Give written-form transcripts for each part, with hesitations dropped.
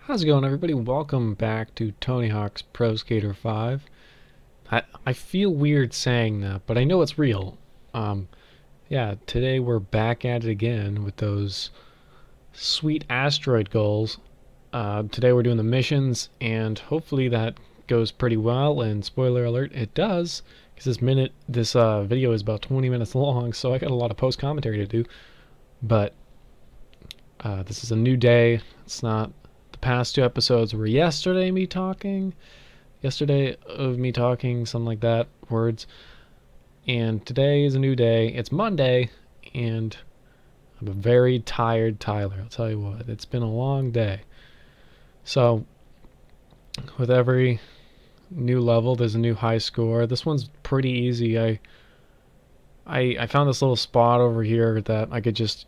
How's it going, everybody? Welcome back to Tony Hawk's Pro Skater 5. I feel weird saying that, but I know it's real. Um, yeah, today we're back at it again with those sweet asteroid goals. Today we're doing the missions, and hopefully that goes pretty well. And spoiler alert, it does, because this video is about 20 minutes long, so I got a lot of post commentary to do. But this is a new day. It's not the past two episodes were yesterday of me talking, something like that, words. And today is a new day. It's Monday, and I'm a very tired Tyler. I'll tell you what, it's been a long day. So, with every new level, there's a new high score. This one's pretty easy. I found this little spot over here that I could just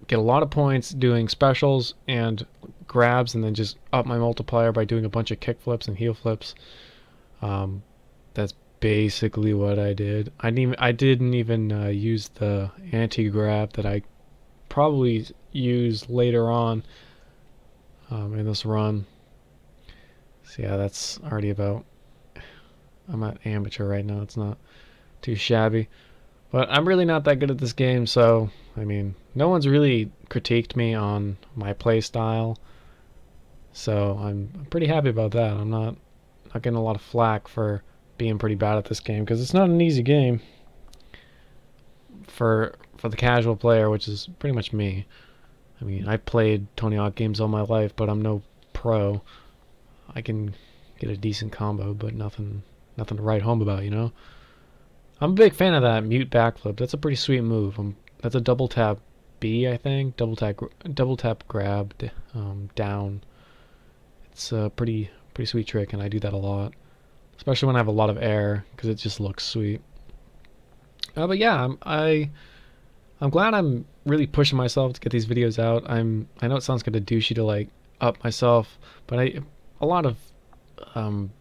get a lot of points doing specials and grabs, and then just up my multiplier by doing a bunch of kick flips and heel flips. That's basically what I did. I didn't even use the anti-grab that I probably use later on in this run. So yeah, that's already about. I'm at amateur right now. It's not too shabby, but I'm really not that good at this game. So I mean, no one's really critiqued me on my play style, so I'm pretty happy about that. I'm not getting a lot of flack for being pretty bad at this game, because it's not an easy game for the casual player, which is pretty much me. I mean, I played Tony Hawk games all my life, but I'm no pro. I can get a decent combo, but nothing to write home about, you know? I'm a big fan of that mute backflip. That's a pretty sweet move. That's a double tap B, I think. Double tap grab down. It's a pretty sweet trick, and I do that a lot, especially when I have a lot of air, because it just looks sweet. But yeah, I'm glad I'm really pushing myself to get these videos out. I know it sounds kind of douchey to like up myself, but a lot of um,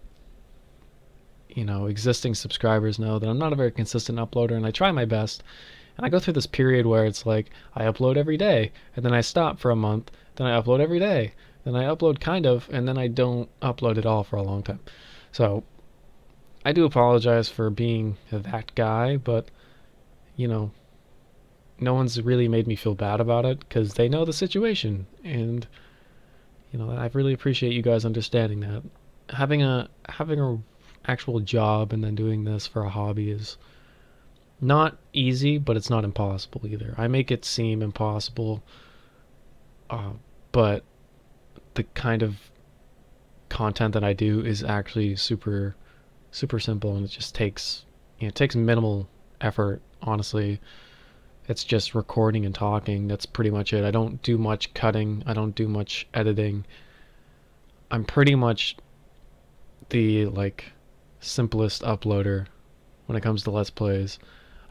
existing subscribers know that I'm not a very consistent uploader, and I try my best. And I go through this period where it's like I upload every day, and then I stop for a month, then I upload every day, then I upload kind of, and then I don't upload at all for a long time. So I do apologize for being that guy, but you know, no one's really made me feel bad about it, because they know the situation, and I really appreciate you guys understanding that. Having a actual job and then doing this for a hobby is not easy, but it's not impossible either. I make it seem impossible, but the kind of content that I do is actually super simple, and it takes minimal effort, honestly. It's just recording and talking. That's pretty much it. I don't do much cutting. I don't do much editing. I'm pretty much the simplest uploader when it comes to Let's Plays.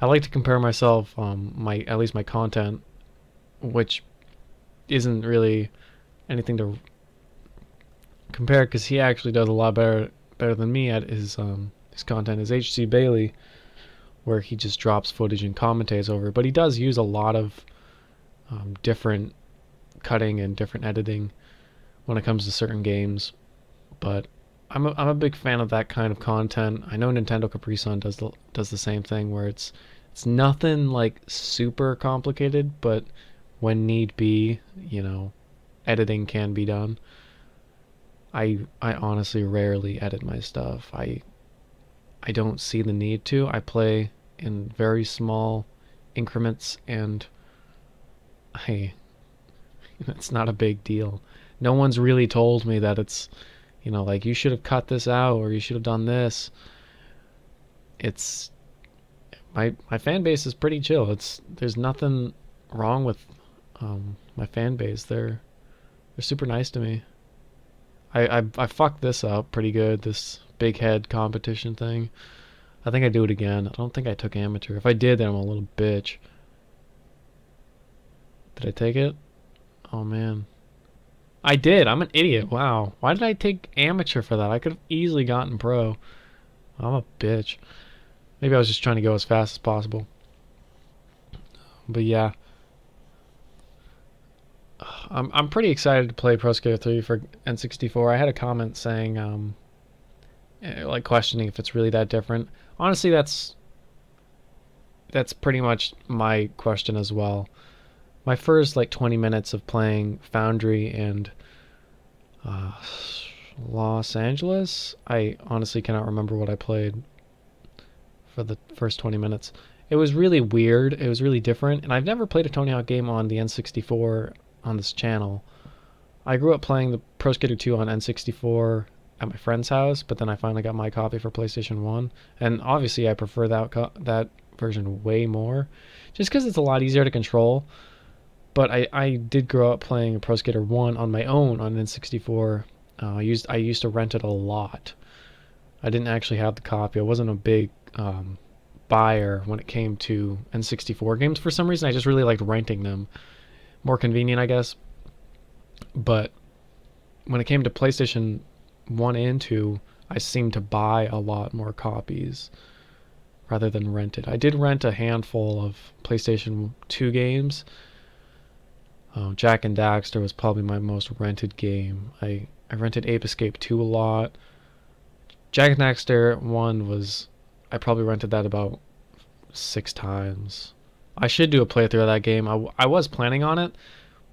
I like to compare myself, at least my content, which isn't really anything to compare, because he actually does a lot better than me at his content. Is HC Bailey, where he just drops footage and commentates over it. But he does use a lot of different cutting and different editing when it comes to certain games. But I'm a big fan of that kind of content. I know Nintendo Capri Sun does the same thing, where it's nothing like super complicated, but when need be, editing can be done. I honestly rarely edit my stuff. I don't see the need to. I play in very small increments, and it's not a big deal. No one's really told me that it's, like, you should have cut this out, or you should have done this. It's my fan base is pretty chill. There's nothing wrong with my fan base. They're super nice to me. I fucked this up pretty good, this big head competition thing. I think I do it again. I don't think I took amateur. If I did, then I'm a little bitch. Did I take it? Oh man. I did. I'm an idiot. Wow. Why did I take amateur for that? I could have easily gotten pro. I'm a bitch. Maybe I was just trying to go as fast as possible. But yeah. I'm pretty excited to play Pro Skater 3 for N64. I had a comment saying like questioning if it's really that different. Honestly, that's pretty much my question as well. My first like 20 minutes of playing Foundry and uh, Los Angeles, I honestly cannot remember what I played for the first 20 minutes. It was really weird. It was really different, and I've never played a Tony Hawk game on the N64 on this channel. I grew up playing the Pro Skater 2 on N64 at my friend's house, but then I finally got my copy for PlayStation 1, and obviously I prefer that version way more, just because it's a lot easier to control. But I did grow up playing Pro Skater 1 on my own on N64. I used to rent it a lot. I didn't actually have the copy. I wasn't a big buyer when it came to N64 games. For some reason, I just really liked renting them. More convenient, I guess. But when it came to PlayStation 1 and 2, I seemed to buy a lot more copies rather than rent it. I did rent a handful of PlayStation 2 games. Jack and Daxter was probably my most rented game. I rented Ape Escape 2 a lot. Jack and Daxter 1 was... I probably rented that about 6 times. I should do a playthrough of that game. I was planning on it,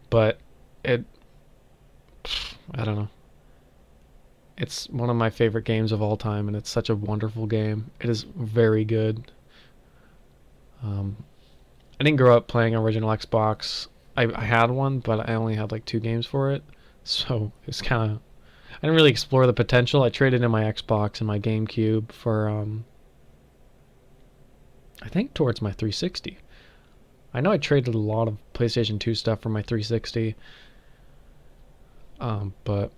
but it... I don't know. It's one of my favorite games of all time, and it's such a wonderful game. It is very good. I didn't grow up playing original Xbox. I had one, but I only had like 2 games for it, so it's kind of... I didn't really explore the potential. I traded in my Xbox and my GameCube for, I think towards my 360. I know I traded a lot of PlayStation 2 stuff for my 360, but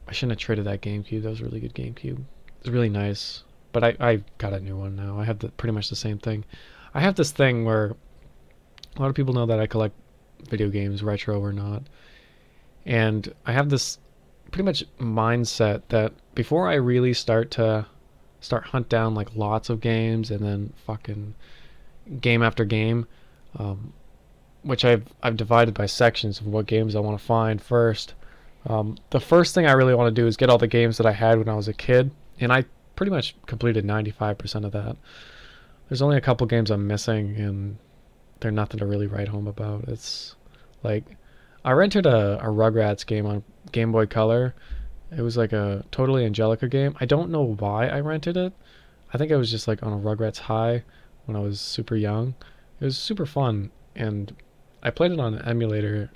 I shouldn't have traded that GameCube. That was a really good GameCube. It was really nice, but I got a new one now. I have pretty much the same thing. I have this thing where a lot of people know that I collect video games, retro or not. And I have this pretty much mindset that before I really start hunt down like lots of games and then fucking game after game, which I've divided by sections of what games I want to find first. The first thing I really want to do is get all the games that I had when I was a kid, and I pretty much completed 95% of that. There's only a couple games I'm missing, and they're nothing to really write home about. It's like I rented a Rugrats game on Game Boy Color. It was like a totally Angelica game. I don't know why I rented it. I think I was just like on a Rugrats high when I was super young. It was super fun, and I played it on an emulator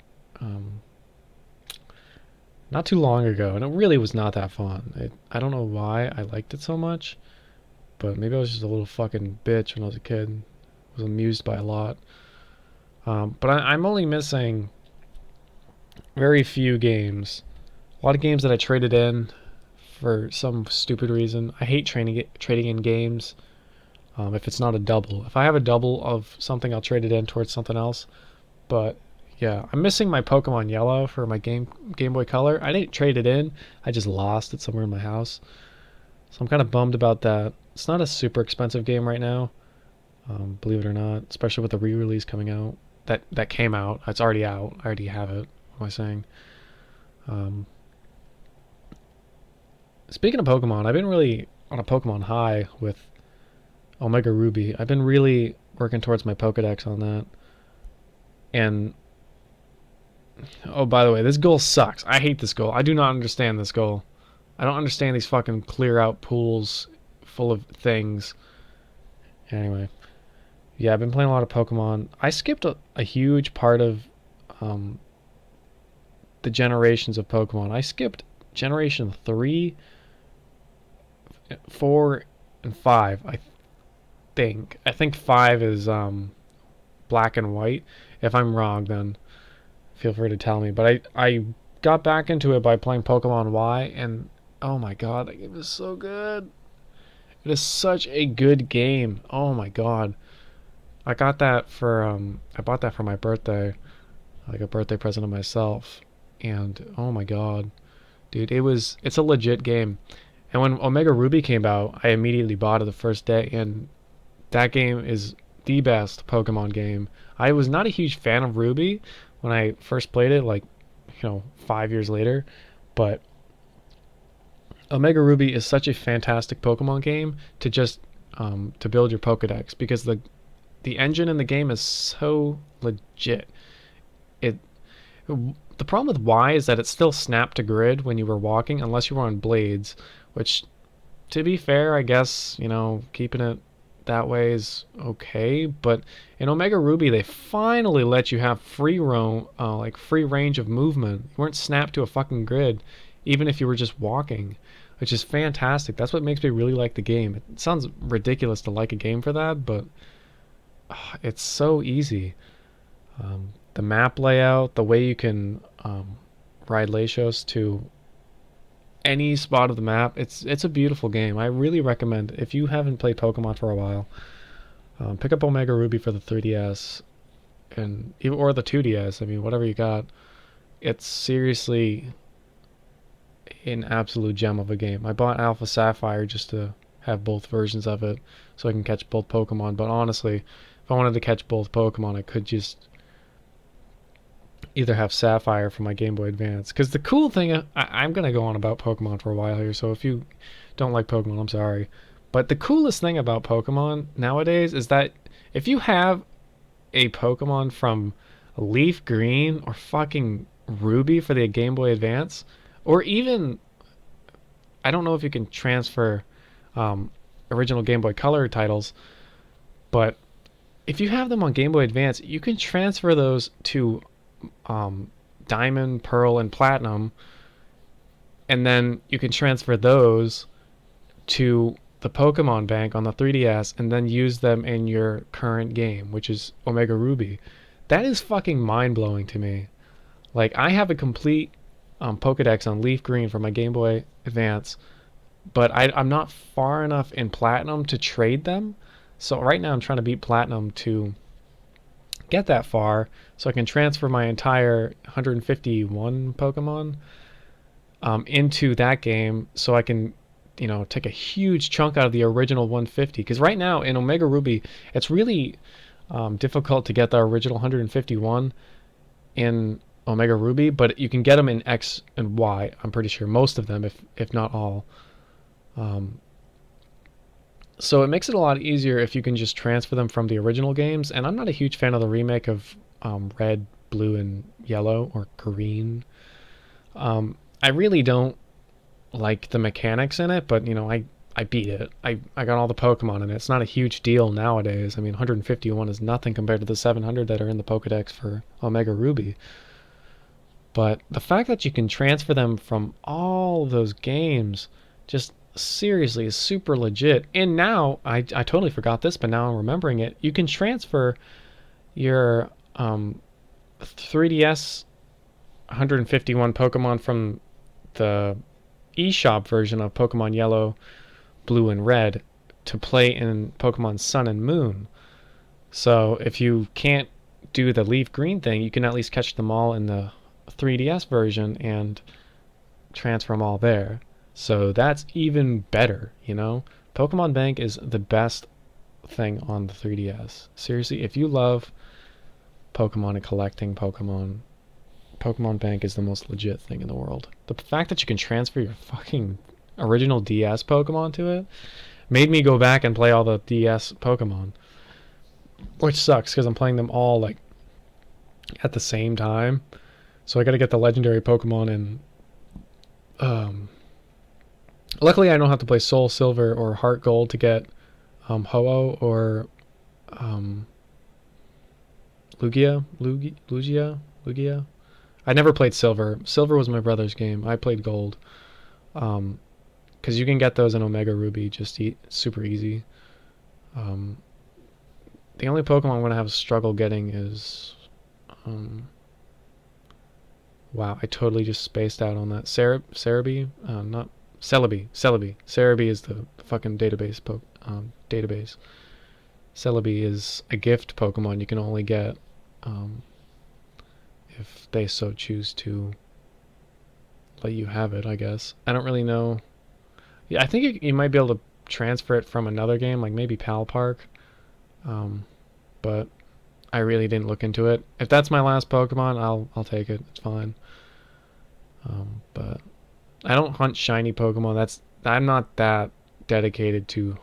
not too long ago, and it really was not that fun. I don't know why I liked it so much, but maybe I was just a little fucking bitch when I was a kid. I was amused by a lot. But I'm only missing very few games. A lot of games that I traded in for some stupid reason. I hate trading in games if it's not a double. If I have a double of something, I'll trade it in towards something else. But yeah, I'm missing my Pokemon Yellow for my Game Boy Color. I didn't trade it in. I just lost it somewhere in my house. So I'm kind of bummed about that. It's not a super expensive game right now, believe it or not, especially with the re-release coming out. That came out. It's already out. I already have it. What am I saying? Speaking of Pokemon, I've been really on a Pokemon high with Omega Ruby. I've been really working towards my Pokedex on that. And oh, by the way, this goal sucks. I hate this goal. I do not understand this goal. I don't understand these fucking clear out pools full of things. Anyway, yeah, I've been playing a lot of Pokemon. I skipped a huge part of the generations of Pokemon. I skipped Generation 3, 4, and 5, I think. I think 5 is black and white. If I'm wrong, then feel free to tell me. But I got back into it by playing Pokemon Y, and oh my god, that game is so good. It is such a good game. Oh my god. I got that for I bought that for my birthday, like a birthday present to myself. And oh my god, dude, it's a legit game. And when Omega Ruby came out, I immediately bought it the first day, and that game is the best Pokemon game. I was not a huge fan of Ruby when I first played it, like, 5 years later. But Omega Ruby is such a fantastic Pokemon game to just to build your Pokedex, because the engine in the game is so legit. It The problem with Y is that it still snapped to grid when you were walking, unless you were on blades, which, to be fair, I guess, keeping it that way is okay. But in Omega Ruby, they finally let you have free roam, like free range of movement. You weren't snapped to a fucking grid, even if you were just walking, which is fantastic. That's what makes me really like the game. It sounds ridiculous to like a game for that, but it's so easy. The map layout, the way you can ride Latios to any spot of the map, it's a beautiful game. I really recommend, if you haven't played Pokemon for a while, pick up Omega Ruby for the 3DS or the 2DS. I mean, whatever you got. It's seriously an absolute gem of a game. I bought Alpha Sapphire just to have both versions of it so I can catch both Pokemon. But honestly, if I wanted to catch both Pokemon, I could just either have Sapphire for my Game Boy Advance. Because the cool thing, I'm going to go on about Pokemon for a while here, so if you don't like Pokemon, I'm sorry. But the coolest thing about Pokemon nowadays is that if you have a Pokemon from Leaf Green or fucking Ruby for the Game Boy Advance, or even, I don't know if you can transfer original Game Boy Color titles, but if you have them on Game Boy Advance, you can transfer those to Diamond, Pearl, and Platinum, and then you can transfer those to the Pokemon Bank on the 3DS and then use them in your current game, which is Omega Ruby. That is fucking mind-blowing to me. Like, I have a complete Pokedex on Leaf Green for my Game Boy Advance, but I'm not far enough in Platinum to trade them. So right now I'm trying to beat Platinum to get that far so I can transfer my entire 151 Pokemon into that game, so I can take a huge chunk out of the original 150. Because right now in Omega Ruby, it's really difficult to get the original 151 in Omega Ruby, but you can get them in X and Y. I'm pretty sure most of them, if not all. So it makes it a lot easier if you can just transfer them from the original games. And I'm not a huge fan of the remake of Red, Blue, and Yellow, or Green. I really don't like the mechanics in it, but I beat it. I got all the Pokemon in it. It's not a huge deal nowadays. I mean, 151 is nothing compared to the 700 that are in the Pokedex for Omega Ruby. But the fact that you can transfer them from all those games just seriously is super legit. And now, I totally forgot this, but now I'm remembering it. You can transfer your 3DS 151 Pokemon from the eShop version of Pokemon Yellow, Blue, and Red to play in Pokemon Sun and Moon. So if you can't do the Leaf Green thing, you can at least catch them all in the 3DS version and transfer them all there. So that's even better, Pokemon Bank is the best thing on the 3DS. Seriously, if you love Pokemon and collecting Pokemon, Pokemon Bank is the most legit thing in the world. The fact that you can transfer your fucking original DS Pokemon to it made me go back and play all the DS Pokemon, which sucks because I'm playing them all like at the same time. So I got to get the legendary Pokemon, and luckily I don't have to play Soul Silver or Heart Gold to get Ho-Oh or Lugia. I never played Silver. Silver was my brother's game. I played Gold. Because you can get those in Omega Ruby just super easy. The only Pokemon I'm going to have struggle getting is... wow, I totally just spaced out on that. Cerebi? Not... Celebi. Cerebi is the fucking database. Database. Celebi is a gift Pokemon you can only get if they so choose to let you have it, I guess. I don't really know. Yeah, I think you might be able to transfer it from another game, like maybe Pal Park. But I really didn't look into it. If that's my last Pokemon, I'll take it. It's fine. But I don't hunt shiny Pokemon. I'm not that dedicated to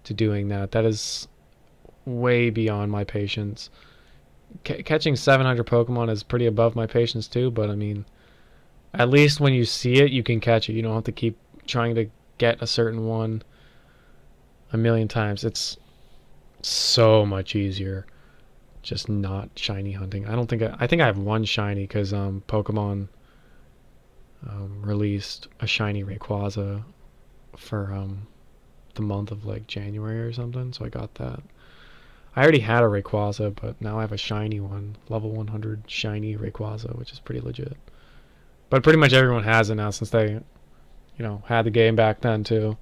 doing that. That is way beyond my patience. Catching 700 Pokemon is pretty above my patience too, but I mean, at least when you see it, you can catch it. You don't have to keep trying to get a certain one a million times. It's so much easier just not shiny hunting. I think I have one shiny because Pokemon released a shiny Rayquaza for the month of like January or something, so I got that. I already had a Rayquaza, but now I have a shiny one, level 100 shiny Rayquaza, which is pretty legit. But pretty much everyone has it now since they, had the game back then too.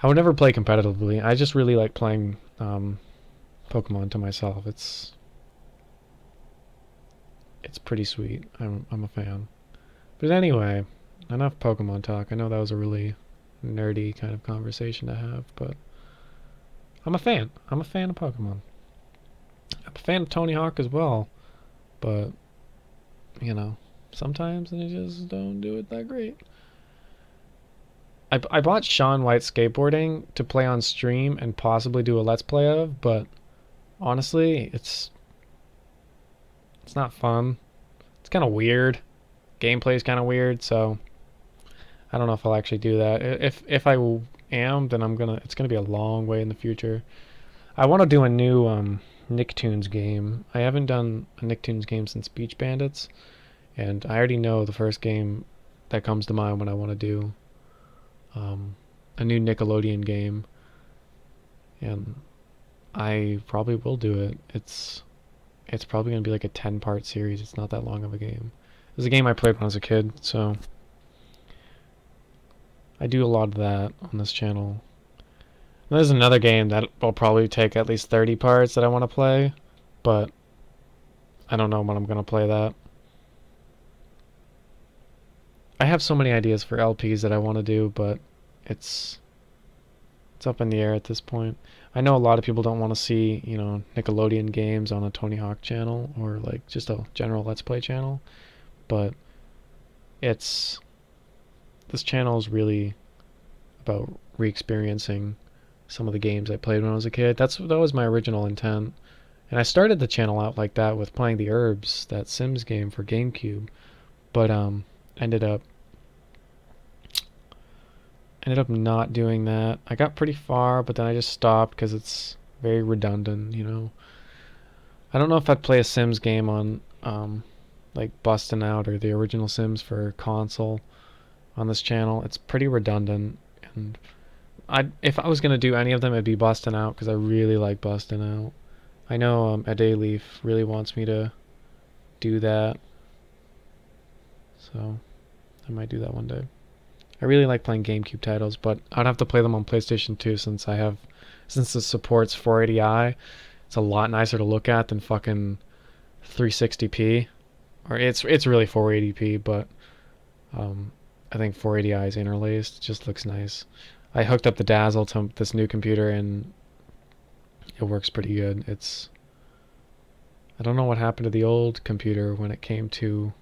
I would never play competitively. I just really like playing Pokemon to myself. It's pretty sweet. I'm a fan. But anyway, enough Pokemon talk. I know that was a really nerdy kind of conversation to have, but I'm a fan. I'm a fan of Pokemon. I'm a fan of Tony Hawk as well, but sometimes they just don't do it that great. I bought Shaun White skateboarding to play on stream and possibly do a let's play of, but honestly, it's not fun. It's kind of weird. Gameplay is kind of weird, so I don't know if I'll actually do that. If I am, then it's gonna be a long way in the future. I want to do a new Nicktoons game. I haven't done a Nicktoons game since Beach Bandits, and I already know the first game that comes to mind when I want to do a new Nickelodeon game, and I probably will do it. It's probably gonna be like a 10-part series. It's not that long of a game. It was a game I played when I was a kid, so I do a lot of that on this channel. And there's another game that will probably take at least 30 parts that I want to play, but I don't know when I'm gonna play that. I have so many ideas for LPs that I want to do, but it's up in the air at this point. I know a lot of people don't want to see, Nickelodeon games on a Tony Hawk channel or like just a general Let's Play channel, but this channel is really about re-experiencing some of the games I played when I was a kid. That was my original intent. And I started the channel out like that with playing the Herbs, that Sims game for GameCube, but ended up not doing that. I got pretty far, but then I just stopped because it's very redundant, I don't know if I'd play a Sims game on like Bustin' Out or the original Sims for console on this channel. It's pretty redundant, and if I was gonna do any of them, it'd be Bustin' Out because I really like Bustin' Out. I know A Day Leaf really wants me to do that, so I might do that one day. I really like playing GameCube titles, but I'd have to play them on PlayStation 2 since it supports 480i. It's a lot nicer to look at than fucking 360p, or it's really 480p, but I think 480i is interlaced. It just looks nice. I hooked up the Dazzle to this new computer and it works pretty good. I don't know what happened to the old computer when it came to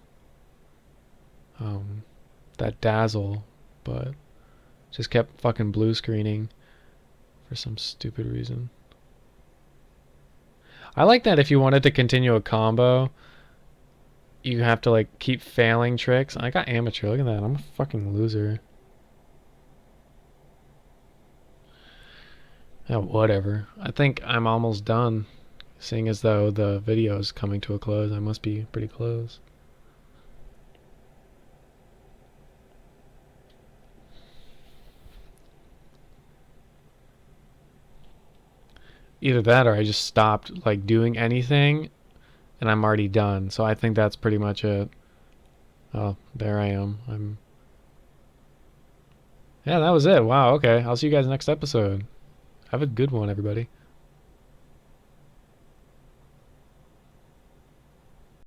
that Dazzle, but just kept fucking blue screening for some stupid reason. I like that if you wanted to continue a combo, you have to like keep failing tricks. I got amateur. Look at that. I'm a fucking loser. Yeah, whatever. I think I'm almost done. Seeing as though the video is coming to a close, I must be pretty close. Either that or I just stopped like doing anything and I'm already done. So I think that's pretty much it. Oh, there I am. Yeah, that was it. Wow, okay. I'll see you guys next episode. Have a good one, everybody.